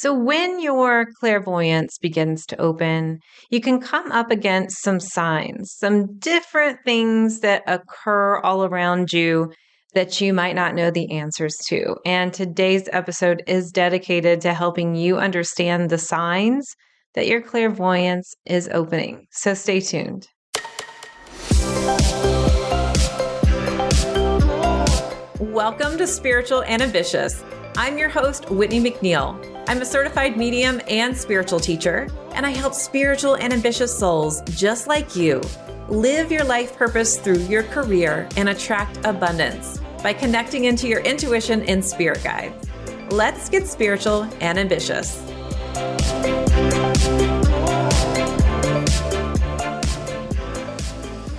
So when your clairvoyance begins to open, you can come up against some signs, some different things that occur all around you that you might not know the answers to. And today's episode is dedicated to helping you understand the signs that your clairvoyance is opening. So stay tuned. Welcome to Spiritual and Ambitious. I'm your host, Whitney McNeil. I'm a certified medium and spiritual teacher, and I help spiritual and ambitious souls just like you live your life purpose through your career and attract abundance by connecting into your intuition and spirit guides. Let's get spiritual and ambitious.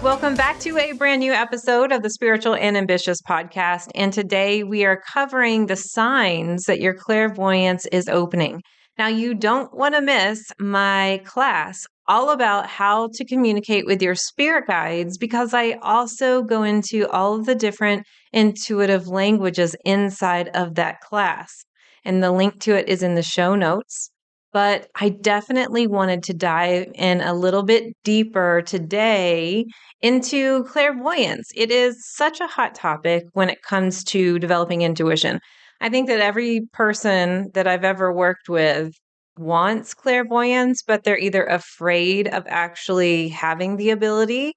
Welcome back to a brand new episode of the Spiritual and Ambitious podcast. And today we are covering the signs that your clairvoyance is opening. Now, you don't want to miss my class all about how to communicate with your spirit guides, because I also go into all of the different intuitive languages inside of that class. And the link to it is in the show notes. But I definitely wanted to dive in a little bit deeper today into clairvoyance. It is such a hot topic when it comes to developing intuition. I think that every person that I've ever worked with wants clairvoyance, but they're either afraid of actually having the ability,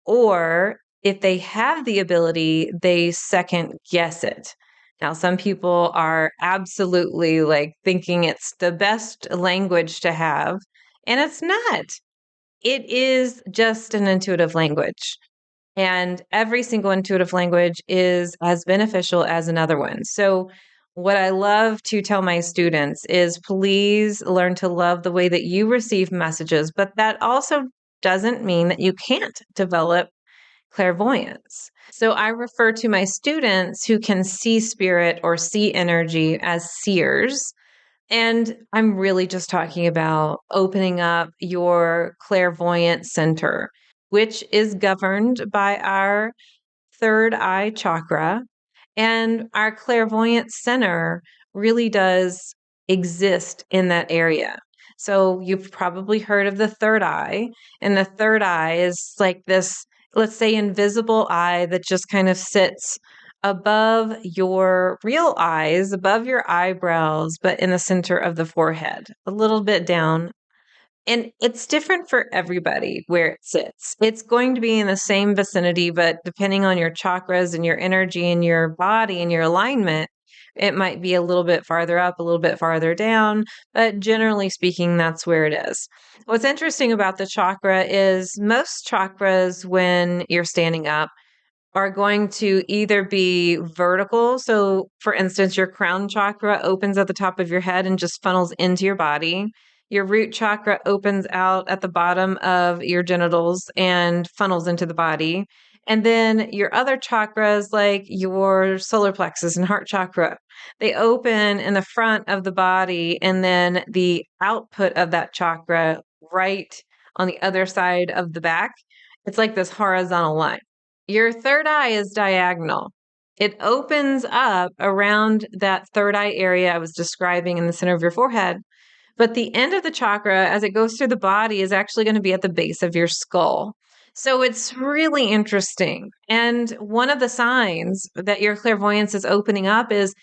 or if they have the ability, they second guess it. Now, some people are absolutely like thinking it's the best language to have, and it's not. It is just an intuitive language. And every single intuitive language is as beneficial as another one. So, what I love to tell my students is please learn to love the way that you receive messages, but that also doesn't mean that you can't develop clairvoyance. So I refer to my students who can see spirit or see energy as seers. And I'm really just talking about opening up your clairvoyant center, which is governed by our third eye chakra. And our clairvoyant center really does exist in that area. So you've probably heard of the third eye, and the third eye is like this, let's say, invisible eye that just kind of sits above your real eyes, above your eyebrows, but in the center of the forehead, a little bit down. And it's different for everybody where it sits. It's going to be in the same vicinity, but depending on your chakras and your energy and your body and your alignment, it might be a little bit farther up, a little bit farther down, but generally speaking, that's where it is. What's interesting about the chakra is most chakras, when you're standing up, are going to either be vertical. So, for instance, your crown chakra opens at the top of your head and just funnels into your body. Your root chakra opens out at the bottom of your genitals and funnels into the body. And then your other chakras, like your solar plexus and heart chakra, they open in the front of the body, and then the output of that chakra right on the other side of the back. It's like this horizontal line. Your third eye is diagonal. It opens up around that third eye area I was describing in the center of your forehead. But the end of the chakra, as it goes through the body, is actually going to be at the base of your skull. So it's really interesting. And one of the signs that your clairvoyance is opening up is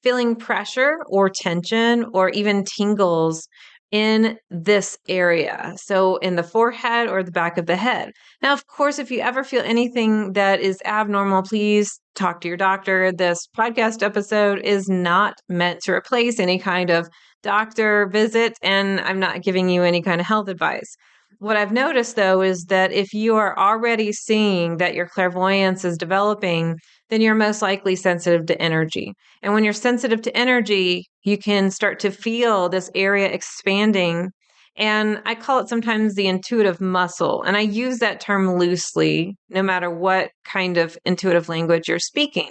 feeling pressure or tension or even tingles in this area. So in the forehead or the back of the head. Now, of course, if you ever feel anything that is abnormal, please talk to your doctor. This podcast episode is not meant to replace any kind of doctor visit, and I'm not giving you any kind of health advice. What I've noticed, though, is that if you are already seeing that your clairvoyance is developing, then you're most likely sensitive to energy. And when you're sensitive to energy, you can start to feel this area expanding. And I call it sometimes the intuitive muscle. And I use that term loosely, no matter what kind of intuitive language you're speaking.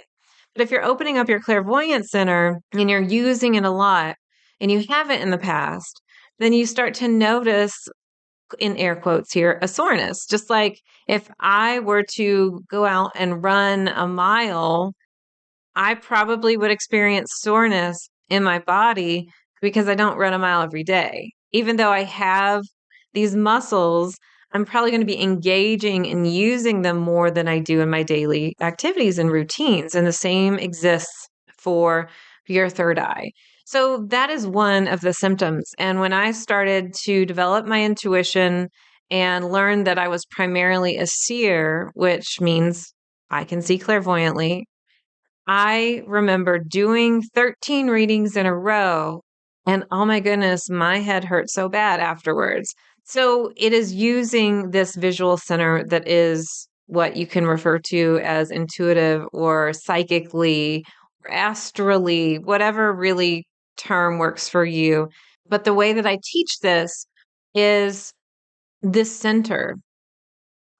But if you're opening up your clairvoyance center and you're using it a lot, and you haven't in the past, then you start to notice, in air quotes here, a soreness. Just like if I were to go out and run a mile, I probably would experience soreness in my body because I don't run a mile every day. Even though I have these muscles, I'm probably going to be engaging and using them more than I do in my daily activities and routines. And the same exists for your third eye. So that is one of the symptoms. And when I started to develop my intuition and learned that I was primarily a seer, which means I can see clairvoyantly, I remember doing 13 readings in a row, and oh my goodness, my head hurt so bad afterwards. So it is using this visual center that is what you can refer to as intuitive or psychically or astrally, whatever really term works for you. But the way that I teach this center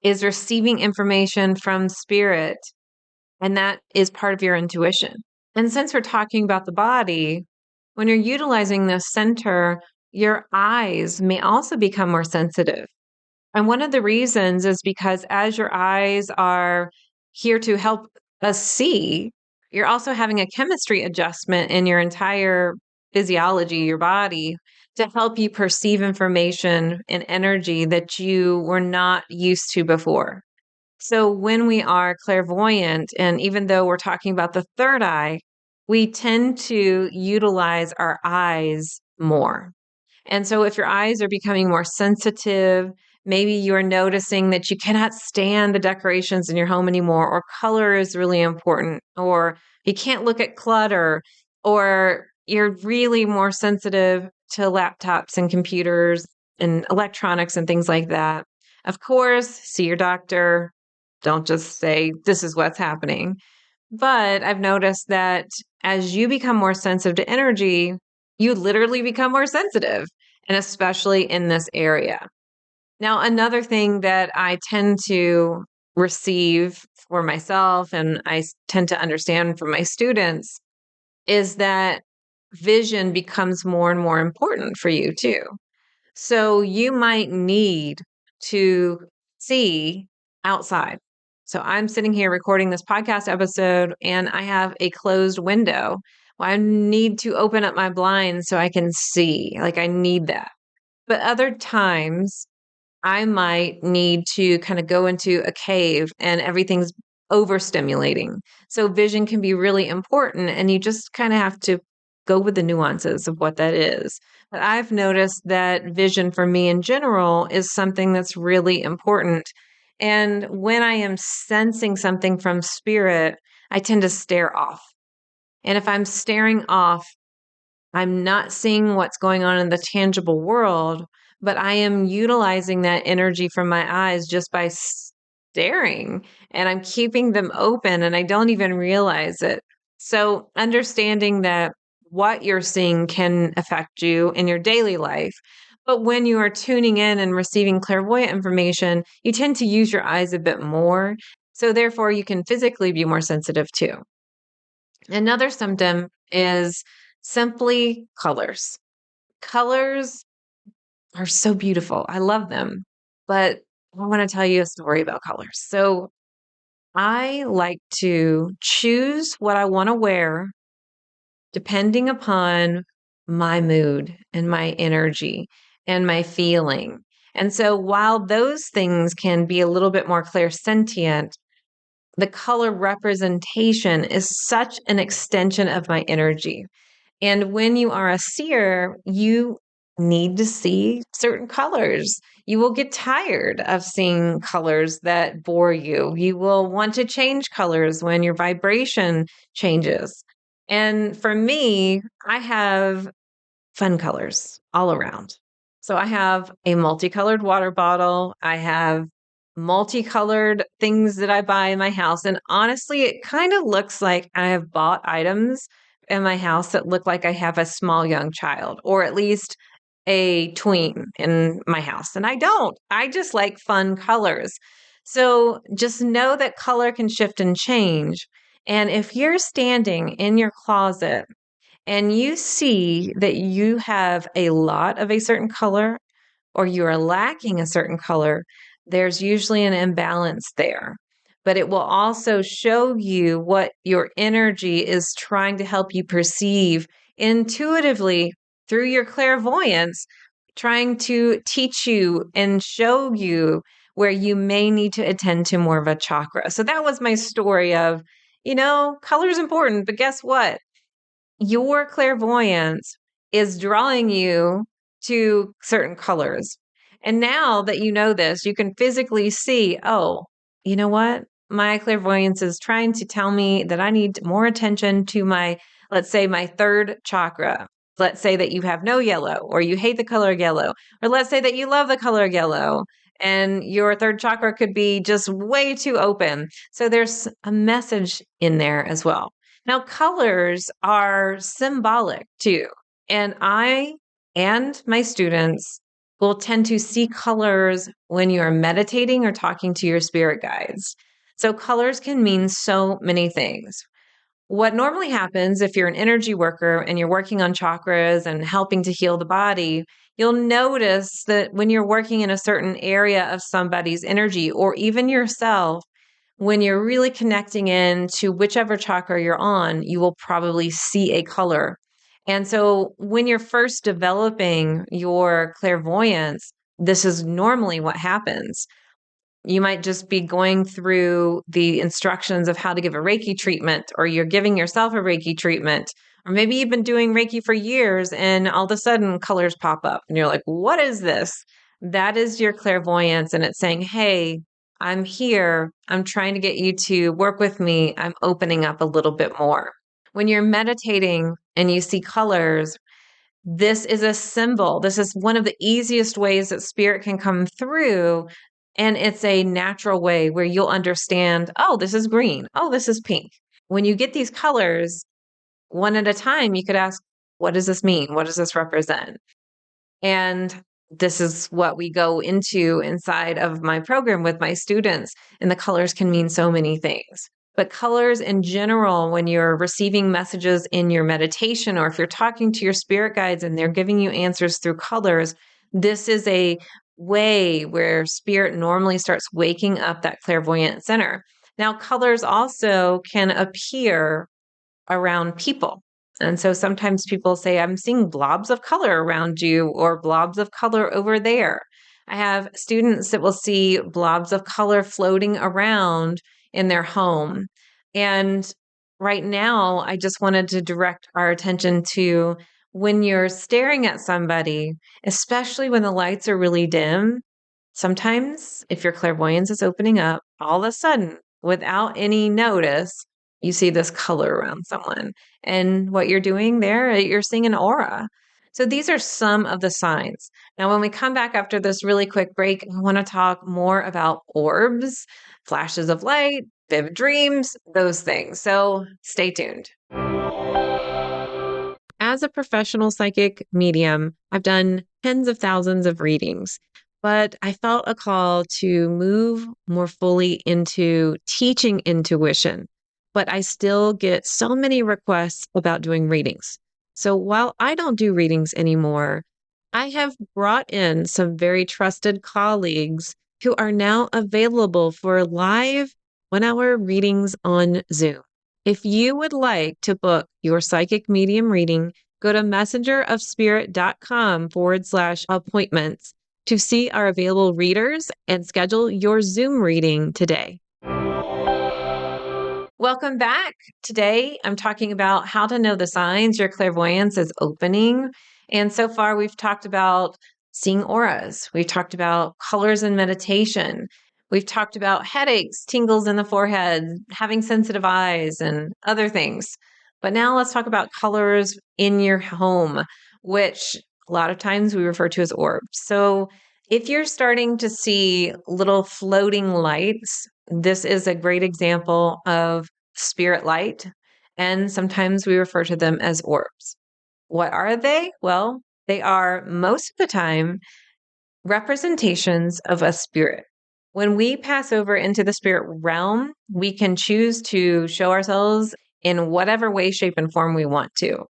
is receiving information from spirit, and that is part of your intuition. And since we're talking about the body, when you're utilizing this center, your eyes may also become more sensitive. And one of the reasons is because as your eyes are here to help us see, you're also having a chemistry adjustment in your entire physiology, your body, to help you perceive information and energy that you were not used to before. So when we are clairvoyant, and even though we're talking about the third eye, we tend to utilize our eyes more. And so if your eyes are becoming more sensitive, maybe you're noticing that you cannot stand the decorations in your home anymore, or color is really important, or you can't look at clutter, or you're really more sensitive to laptops and computers and electronics and things like that. Of course, see your doctor. Don't just say, this is what's happening. But I've noticed that as you become more sensitive to energy, you literally become more sensitive, and especially in this area. Now, another thing that I tend to receive for myself and tend to understand from my students is that vision becomes more and more important for you too. So you might need to see outside. So I'm sitting here recording this podcast episode and I have a closed window. Well, I need to open up my blinds so I can see. Like I need that. But other times I might need to kind of go into a cave and everything's overstimulating. So vision can be really important and you just kind of have to go with the nuances of what that is. But I've noticed that vision for me in general is something that's really important. And when I am sensing something from spirit, I tend to stare off. And if I'm staring off, I'm not seeing what's going on in the tangible world, but I am utilizing that energy from my eyes just by staring, and I'm keeping them open and I don't even realize it. So, understanding that what you're seeing can affect you in your daily life. But when you are tuning in and receiving clairvoyant information, you tend to use your eyes a bit more. So, therefore, you can physically be more sensitive too. Another symptom is simply colors. Colors are so beautiful. I love them. But I want to tell you a story about colors. So I like to choose what I want to wear depending upon my mood and my energy and my feeling. And so while those things can be a little bit more clairsentient, the color representation is such an extension of my energy. And when you are a seer, you need to see certain colors. You will get tired of seeing colors that bore you. You will want to change colors when your vibration changes. And for me, I have fun colors all around. So I have a multicolored water bottle. I have multicolored things that I buy in my house. And honestly, it kind of looks like I have bought items in my house that look like I have a small young child, or at least a tween in my house. And I don't. I just like fun colors. So just know that color can shift and change. And if you're standing in your closet and you see that you have a lot of a certain color or you are lacking a certain color, there's usually an imbalance there. But it will also show you what your energy is trying to help you perceive intuitively through your clairvoyance, trying to teach you and show you where you may need to attend to more of a chakra. So that was my story of, color is important, but guess what? Your clairvoyance is drawing you to certain colors. And now that you know this, you can physically see, oh, you know what? My clairvoyance is trying to tell me that I need more attention to let's say, my third chakra. Let's say that you have no yellow, or you hate the color yellow, or let's say that you love the color yellow and your third chakra could be just way too open. So there's a message in there as well. Now, colors are symbolic too. And I and my students will tend to see colors when you're meditating or talking to your spirit guides. So, colors can mean so many things. What normally happens if you're an energy worker and you're working on chakras and helping to heal the body, you'll notice that when you're working in a certain area of somebody's energy or even yourself, when you're really connecting in to whichever chakra you're on, you will probably see a color. And so when you're first developing your clairvoyance, this is normally what happens. You might just be going through the instructions of how to give a Reiki treatment, or you're giving yourself a Reiki treatment, or maybe you've been doing Reiki for years and all of a sudden colors pop up and you're like, what is this? That is your clairvoyance. And it's saying, hey, I'm here. I'm trying to get you to work with me. I'm opening up a little bit more. When you're meditating and you see colors, this is a symbol. This is one of the easiest ways that spirit can come through. And it's a natural way where you'll understand, oh, this is green. Oh, this is pink. When you get these colors one at a time, you could ask, what does this mean? What does this represent? And this is what we go into inside of my program with my students. And the colors can mean so many things. But colors in general, when you're receiving messages in your meditation, or if you're talking to your spirit guides and they're giving you answers through colors, this is a way where spirit normally starts waking up that clairvoyant center. Now, colors also can appear around people. And so sometimes people say, I'm seeing blobs of color around you or blobs of color over there. I have students that will see blobs of color floating around in their home. And right now, I just wanted to direct our attention to when you're staring at somebody, especially when the lights are really dim. Sometimes, if your clairvoyance is opening up, all of a sudden, without any notice, you see this color around someone. And what you're doing there, you're seeing an aura. So these are some of the signs. Now, when we come back after this really quick break, I want to talk more about orbs, flashes of light, vivid dreams, those things. So stay tuned. As a professional psychic medium, I've done tens of thousands of readings, but I felt a call to move more fully into teaching intuition. But I still get so many requests about doing readings. So while I don't do readings anymore, I have brought in some very trusted colleagues who are now available for live 1 hour readings on Zoom. If you would like to book your psychic medium reading, go to messengerofspirit.com/appointments to see our available readers and schedule your Zoom reading today. Welcome back. Today, I'm talking about how to know the signs your clairvoyance is opening. And so far, we've talked about seeing auras. We've talked about colors in meditation. We've talked about headaches, tingles in the forehead, having sensitive eyes, and other things. But now let's talk about colors in your home, which a lot of times we refer to as orbs. So if you're starting to see little floating lights, this is a great example of spirit light, and sometimes we refer to them as orbs. What are they? Well, they are most of the time representations of a spirit. When we pass over into the spirit realm, we can choose to show ourselves in whatever way, shape, and form we want to.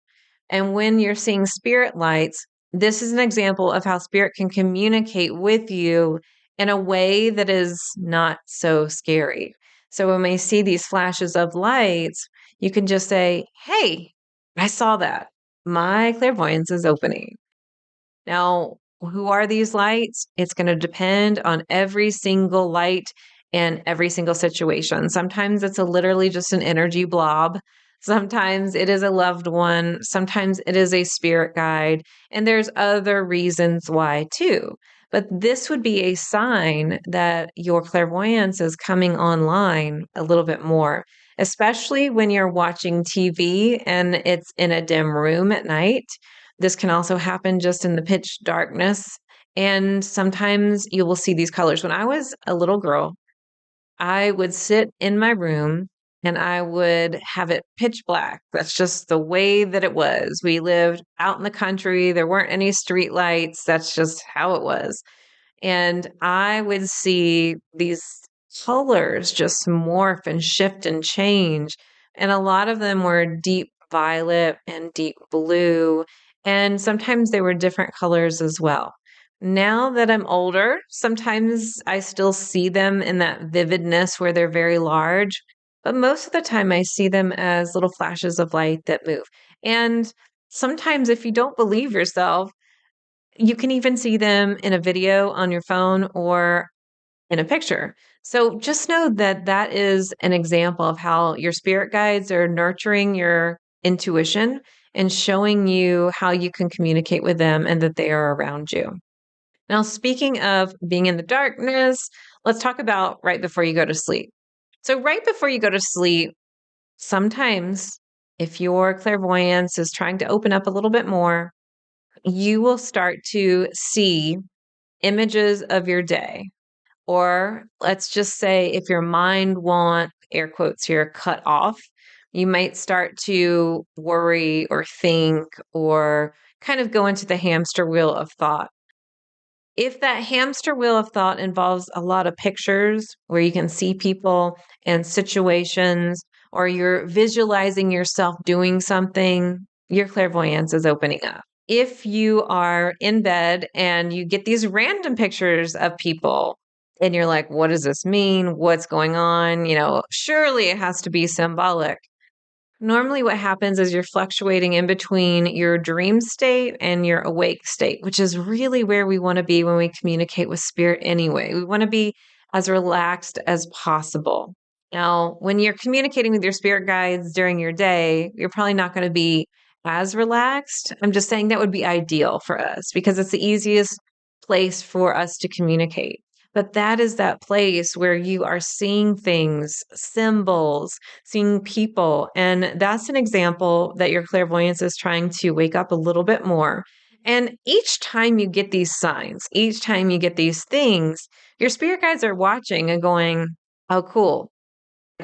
And when you're seeing spirit lights, this is an example of how spirit can communicate with you in a way that is not so scary. So when we see these flashes of lights, you can just say, hey, I saw that. my clairvoyance is opening. Now, who are these lights? It's going to depend on every single light and every single situation. Sometimes it's literally just an energy blob. Sometimes it is a loved one. Sometimes it is a spirit guide. And there's other reasons why too. But this would be a sign that your clairvoyance is coming online a little bit more, especially when you're watching TV and it's in a dim room at night. This can also happen just in the pitch darkness. And sometimes you will see these colors. When I was a little girl, I would sit in my room and I would have it pitch black. That's just the way that it was. We lived out in the country. There weren't any street lights. That's just how it was. And I would see these colors just morph and shift and change. And a lot of them were deep violet and deep blue. And sometimes they were different colors as well. Now that I'm older, sometimes I still see them in that vividness where they're very large. But most of the time, I see them as little flashes of light that move. And sometimes, if you don't believe yourself, you can even see them in a video on your phone or in a picture. So just know that that is an example of how your spirit guides are nurturing your intuition and showing you how you can communicate with them and that they are around you. Now, speaking of being in the darkness, let's talk about right before you go to sleep. So, right before you go to sleep, sometimes if your clairvoyance is trying to open up a little bit more, you will start to see images of your day. Or let's just say if your mind won't, air quotes here, cut off, you might start to worry or think or kind of go into the hamster wheel of thought. If that hamster wheel of thought involves a lot of pictures where you can see people and situations, or you're visualizing yourself doing something, your clairvoyance is opening up. If you are in bed and you get these random pictures of people and you're like, what does this mean? What's going on? Surely it has to be symbolic. Normally, what happens is you're fluctuating in between your dream state and your awake state, which is really where we want to be when we communicate with spirit anyway. We want to be as relaxed as possible. Now, when you're communicating with your spirit guides during your day, you're probably not going to be as relaxed. I'm just saying that would be ideal for us because it's the easiest place for us to communicate. But that is that place where you are seeing things, symbols, seeing people. And that's an example that your clairvoyance is trying to wake up a little bit more. And each time you get these signs, each time you get these things, your spirit guides are watching and going, oh, cool.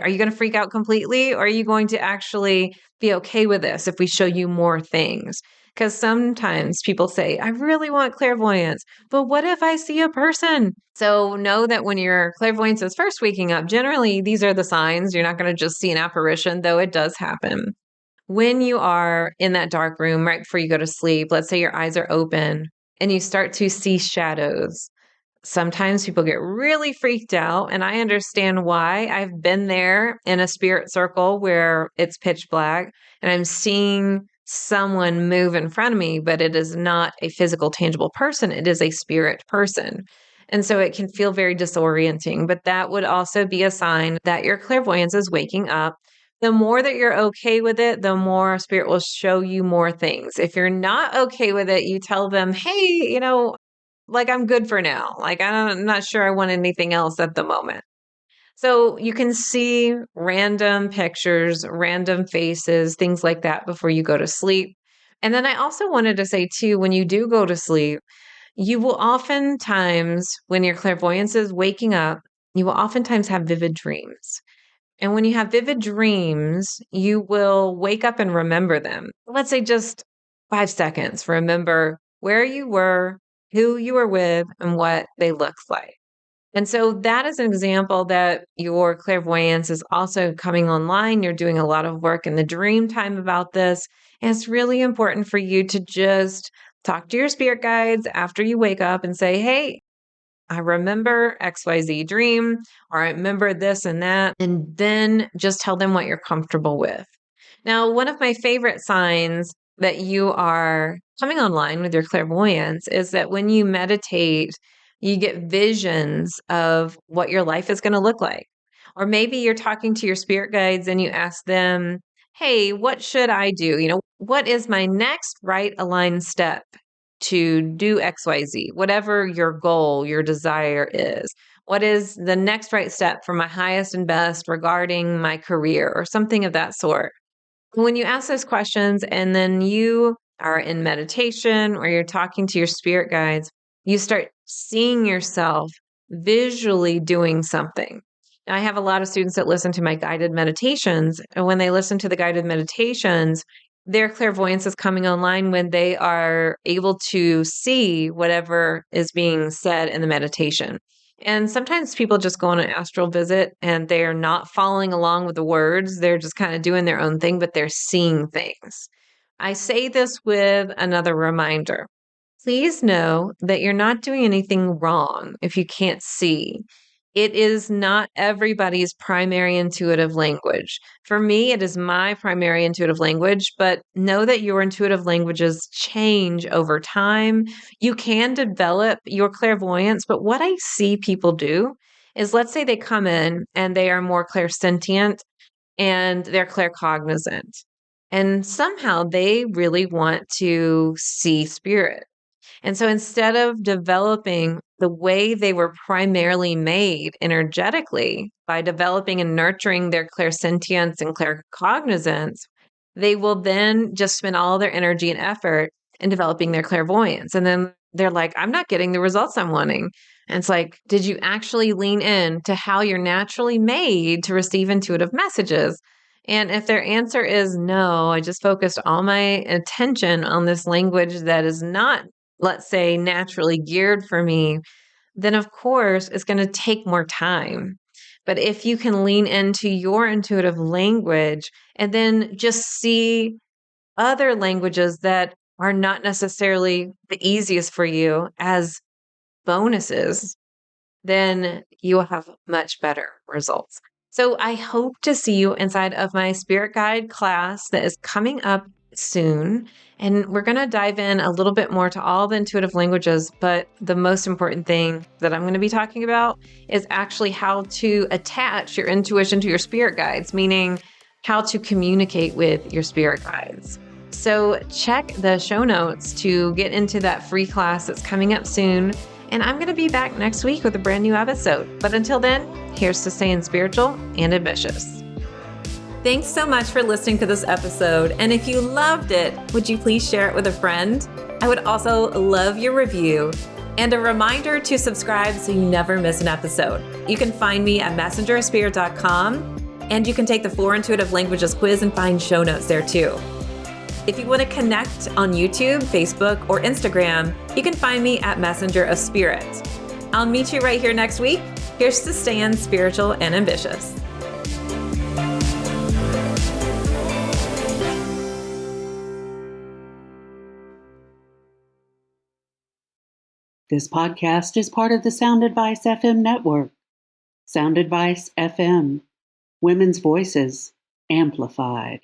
Are you going to freak out completely? Or are you going to actually be okay with this if we show you more things? Because sometimes people say, I really want clairvoyance, but what if I see a person? So know that when your clairvoyance is first waking up, generally these are the signs. You're not going to just see an apparition, though it does happen. When you are in that dark room right before you go to sleep, let's say your eyes are open and you start to see shadows. Sometimes people get really freaked out, and I understand why. I've been there in a spirit circle where it's pitch black and I'm seeing someone move in front of me, but it is not a physical, tangible person. It is a spirit person. And so it can feel very disorienting, but that would also be a sign that your clairvoyance is waking up. The more that you're okay with it, the more spirit will show you more things. If you're not okay with it, you tell them, hey, like I'm good for now. Like I'm not sure I want anything else at the moment. So you can see random pictures, random faces, things like that before you go to sleep. And then I also wanted to say too, when you do go to sleep, you will oftentimes, when your clairvoyance is waking up, you will oftentimes have vivid dreams. And when you have vivid dreams, you will wake up and remember them. Let's say just 5 seconds. Remember where you were, who you were with, and what they looked like. And so that is an example that your clairvoyance is also coming online. You're doing a lot of work in the dream time about this. And it's really important for you to just talk to your spirit guides after you wake up and say, hey, I remember XYZ dream, or I remember this and that, and then just tell them what you're comfortable with. Now, one of my favorite signs that you are coming online with your clairvoyance is that when you meditate, you get visions of what your life is going to look like. Or maybe you're talking to your spirit guides and you ask them, hey, what should I do? What is my next right aligned step to do XYZ? Whatever your goal, your desire is. What is the next right step for my highest and best regarding my career or something of that sort? When you ask those questions and then you are in meditation or you're talking to your spirit guides, you start seeing yourself visually doing something. Now, I have a lot of students that listen to my guided meditations, and when they listen to the guided meditations, their clairvoyance is coming online when they are able to see whatever is being said in the meditation. And sometimes people just go on an astral visit and they're not following along with the words. They're just kind of doing their own thing, but they're seeing things. I say this with another reminder. Please know that you're not doing anything wrong if you can't see. It is not everybody's primary intuitive language. For me, it is my primary intuitive language, but know that your intuitive languages change over time. You can develop your clairvoyance, but what I see people do is, let's say they come in and they are more clairsentient and they're claircognizant. And somehow they really want to see spirit. And so instead of developing the way they were primarily made energetically by developing and nurturing their clairsentience and claircognizance, they will then just spend all their energy and effort in developing their clairvoyance. And then they're like, I'm not getting the results I'm wanting. And it's like, did you actually lean in to how you're naturally made to receive intuitive messages? And if their answer is no, I just focused all my attention on this language that is not, let's say, naturally geared for me, then of course it's going to take more time. But if you can lean into your intuitive language and then just see other languages that are not necessarily the easiest for you as bonuses, then you will have much better results. So I hope to see you inside of my spirit guide class that is coming up soon. And we're going to dive in a little bit more to all the intuitive languages. But the most important thing that I'm going to be talking about is actually how to attach your intuition to your spirit guides, meaning how to communicate with your spirit guides. So check the show notes to get into that free class that's coming up soon. And I'm going to be back next week with a brand new episode. But until then, here's to staying spiritual and ambitious. Thanks so much for listening to this episode. And if you loved it, would you please share it with a friend? I would also love your review and a reminder to subscribe so you never miss an episode. You can find me at messengerofspirit.com, and you can take the 4 Intuitive Languages quiz and find show notes there too. If you want to connect on YouTube, Facebook, or Instagram, you can find me at Messenger of Spirit. I'll meet you right here next week. Here's to staying spiritual and ambitious. This podcast is part of the Sound Advice FM network. Sound Advice FM. Women's voices amplified.